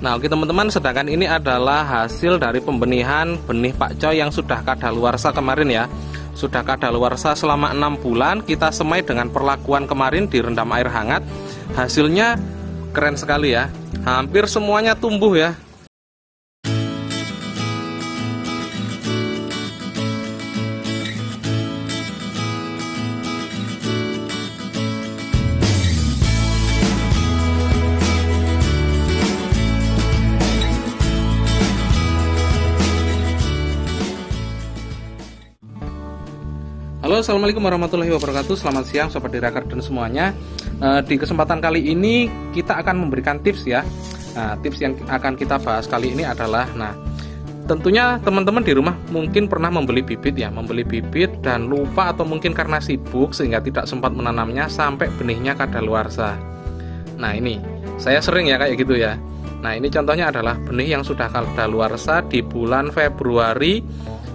Nah, oke teman-teman, sedangkan ini adalah hasil dari pembenihan benih pakcoy yang sudah kadaluarsa kemarin ya. Sudah kadaluarsa selama 6 bulan, kita semai dengan perlakuan kemarin direndam air hangat. Hasilnya keren sekali ya. Hampir semuanya tumbuh ya. Halo, assalamualaikum warahmatullahi wabarakatuh. Selamat siang sobat Diracard dan semuanya. Di kesempatan kali ini kita akan memberikan tips ya. Nah, tips yang akan kita bahas kali ini adalah, tentunya teman-teman di rumah mungkin pernah membeli bibit ya, membeli bibit dan lupa atau mungkin karena sibuk sehingga tidak sempat menanamnya sampai benihnya kadaluarsa. Nah, ini saya sering ya kayak gitu ya. Nah, ini contohnya adalah benih yang sudah kadaluarsa di bulan Februari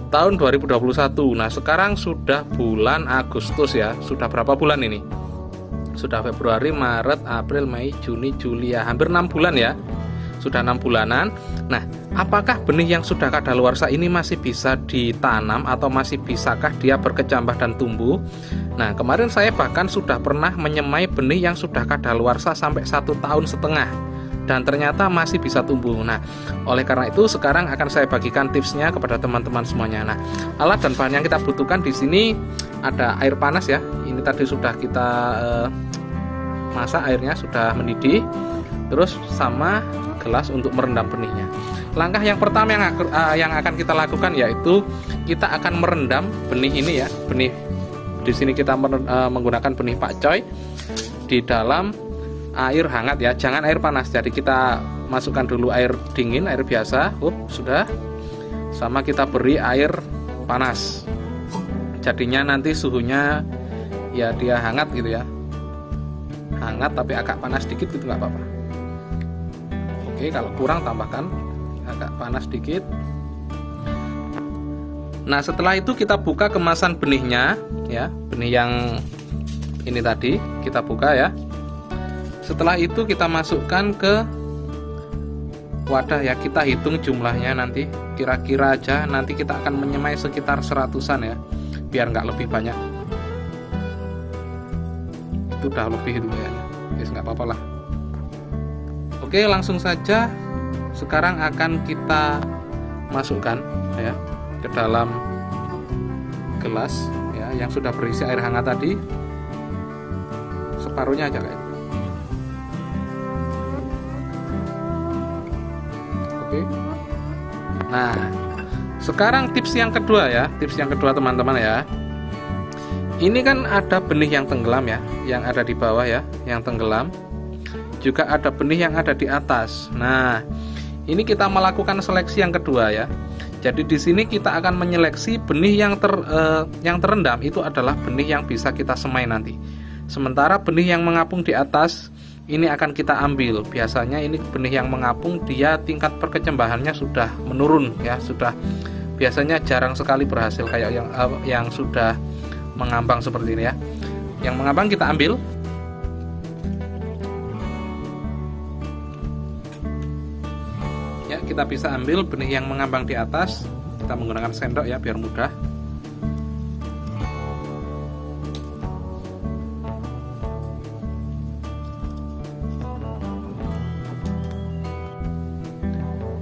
tahun 2021. Nah, sekarang sudah bulan Agustus ya. Sudah berapa bulan ini? Sudah Februari, Maret, April, Mei, Juni, Juli ya. Hampir 6 bulan ya. Sudah 6 bulanan. Nah, apakah benih yang sudah kadaluarsa ini masih bisa ditanam atau masih bisakah dia berkecambah dan tumbuh? Nah, kemarin saya bahkan sudah pernah menyemai benih yang sudah kadaluarsa sampai 1,5 tahun dan ternyata masih bisa tumbuh. Nah, oleh karena itu sekarang akan saya bagikan tipsnya kepada teman-teman semuanya. Nah, alat dan bahan yang kita butuhkan di sini ada air panas ya. Ini tadi sudah kita masak, airnya sudah mendidih. Terus sama gelas untuk merendam benihnya. Langkah yang pertama yang akan kita lakukan yaitu kita akan merendam benih ini ya. Benih di sini kita menggunakan benih pakcoy di dalam air hangat ya, jangan air panas. Jadi kita masukkan dulu air dingin, air biasa, sudah. Sama kita beri air panas. Jadinya nanti suhunya ya dia hangat gitu ya. Hangat tapi agak panas dikit gitu, nggak apa-apa. Oke, kalau kurang tambahkan agak panas dikit. Nah, setelah itu kita buka kemasan benihnya ya, benih yang ini tadi kita buka ya. Setelah itu kita masukkan ke wadah ya, kita hitung jumlahnya nanti. Kira-kira aja nanti kita akan menyemai sekitar 100-an ya, biar nggak lebih banyak. Itu udah lebih itu ya, nggak apa-apa lah. Oke, langsung saja sekarang akan kita masukkan ya ke dalam gelas ya yang sudah berisi air hangat tadi. Separuhnya aja kayak. Oke. Nah, sekarang tips yang kedua ya, tips yang kedua teman-teman ya. Ini kan ada benih yang tenggelam ya, yang ada di bawah ya, yang tenggelam. Juga ada benih yang ada di atas. Nah, ini kita melakukan seleksi yang kedua ya. Jadi di sini kita akan menyeleksi benih yang terendam itu adalah benih yang bisa kita semai nanti. Sementara benih yang mengapung di atas ini akan kita ambil. Biasanya ini benih yang mengapung dia tingkat perkecambahannya sudah menurun ya, sudah biasanya jarang sekali berhasil kayak yang sudah mengambang seperti ini ya. Yang mengambang kita ambil. Ya, kita bisa ambil benih yang mengambang di atas. Kita menggunakan sendok ya biar mudah.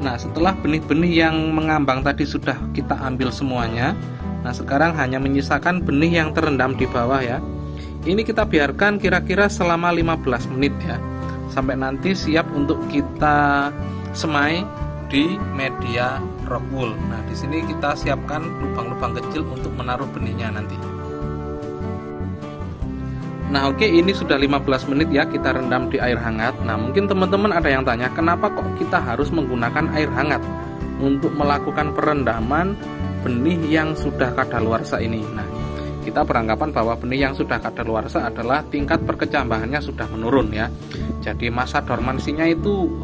Nah, setelah benih-benih yang mengambang tadi sudah kita ambil semuanya. Nah, sekarang hanya menyisakan benih yang terendam di bawah ya. Ini kita biarkan kira-kira selama 15 menit ya. Sampai nanti siap untuk kita semai di media rock wool. Nah, di sini kita siapkan lubang-lubang kecil untuk menaruh benihnya nanti. Nah, oke, ini sudah 15 menit ya kita rendam di air hangat. Nah, mungkin teman-teman ada yang tanya, kenapa kok kita harus menggunakan air hangat untuk melakukan perendaman benih yang sudah kadaluarsa ini? Nah, kita beranggapan bahwa benih yang sudah kadaluarsa adalah tingkat perkecambahannya sudah menurun ya. Jadi masa dormansinya itu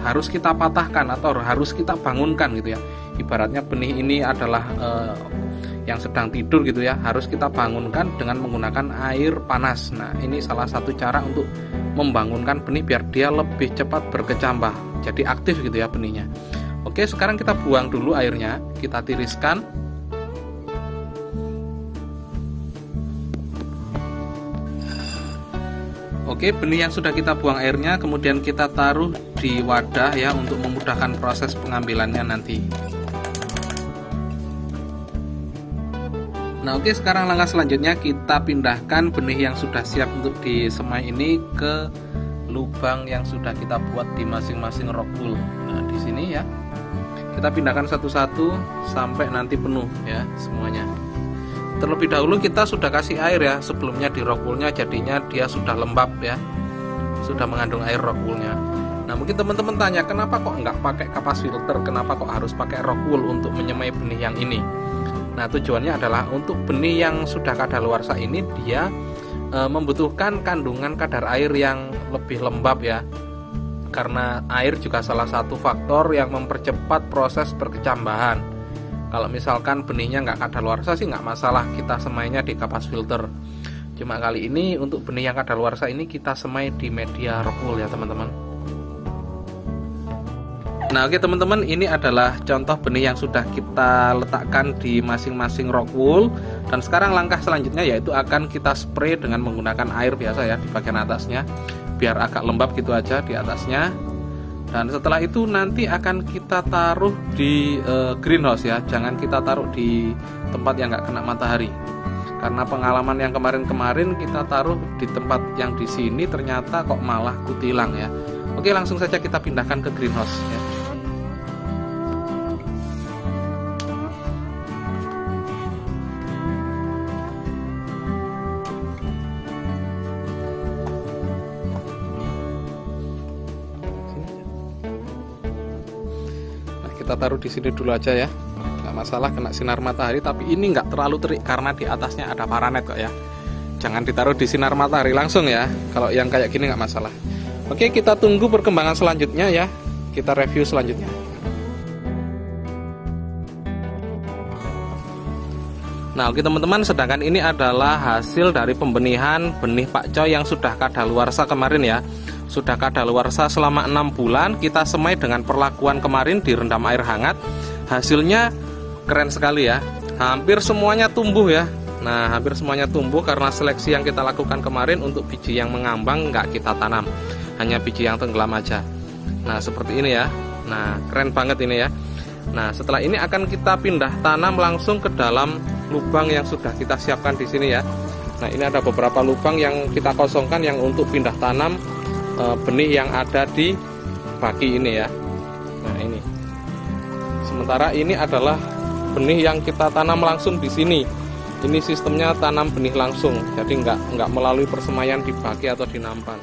harus kita patahkan atau harus kita bangunkan gitu ya. Ibaratnya benih ini adalah yang sedang tidur gitu ya, harus kita bangunkan dengan menggunakan air panas. Nah, ini salah satu cara untuk membangunkan benih biar dia lebih cepat berkecambah, jadi aktif gitu ya benihnya. Oke, sekarang kita buang dulu airnya, kita tiriskan. Oke, benih yang sudah kita buang airnya kemudian kita taruh di wadah ya untuk memudahkan proses pengambilannya nanti. Nah, oke, sekarang langkah selanjutnya kita pindahkan benih yang sudah siap untuk disemai ini ke lubang yang sudah kita buat di masing-masing rock wool. Nah, di sini ya. Kita pindahkan satu-satu sampai nanti penuh ya semuanya. Terlebih dahulu kita sudah kasih air ya sebelumnya di rock woolnya, jadinya dia sudah lembab ya, sudah mengandung air rock woolnya. Nah, mungkin teman-teman tanya, kenapa kok nggak pakai kapas filter, kenapa kok harus pakai rock wool untuk menyemai benih yang ini? Nah, tujuannya adalah untuk benih yang sudah kadaluarsa ini dia membutuhkan kandungan kadar air yang lebih lembab ya, karena air juga salah satu faktor yang mempercepat proses berkecambahan. Kalau misalkan benihnya nggak kadaluarsa sih nggak masalah, kita semainya di kapas filter. Cuma kali ini untuk benih yang kadaluarsa ini kita semai di media rock wool ya teman-teman. Nah, oke teman-teman, ini adalah contoh benih yang sudah kita letakkan di masing-masing rock wool. Dan sekarang langkah selanjutnya yaitu akan kita spray dengan menggunakan air biasa ya di bagian atasnya, biar agak lembab gitu aja di atasnya. Dan setelah itu nanti akan kita taruh di greenhouse ya, jangan kita taruh di tempat yang nggak kena matahari. Karena pengalaman yang kemarin-kemarin kita taruh di tempat yang di sini ternyata kok malah kutilang ya. Oke, langsung saja kita pindahkan ke greenhouse ya. Kita taruh di sini dulu aja ya, nggak masalah kena sinar matahari, tapi ini nggak terlalu terik karena di atasnya ada paranet kok ya. Jangan ditaruh di sinar matahari langsung ya, kalau yang kayak gini nggak masalah. Oke, kita tunggu perkembangan selanjutnya ya, kita review selanjutnya. Nah, oke teman-teman, sedangkan ini adalah hasil dari pembenihan benih pakcoy yang sudah kadaluarsa kemarin ya. Sudah kadaluarsa selama 6 bulan, kita semai dengan perlakuan kemarin direndam air hangat. Hasilnya keren sekali ya, hampir semuanya tumbuh ya. Nah, hampir semuanya tumbuh karena seleksi yang kita lakukan kemarin untuk biji yang mengambang nggak kita tanam, hanya biji yang tenggelam aja. Nah, seperti ini ya. Nah, keren banget ini ya. Nah, setelah ini akan kita pindah tanam langsung ke dalam lubang yang sudah kita siapkan di sini ya. Nah, ini ada beberapa lubang yang kita kosongkan yang untuk pindah tanam benih yang ada di baki ini ya. Nah, ini. Sementara ini adalah benih yang kita tanam langsung di sini. Ini sistemnya tanam benih langsung, jadi nggak melalui persemaian di baki atau di nampan.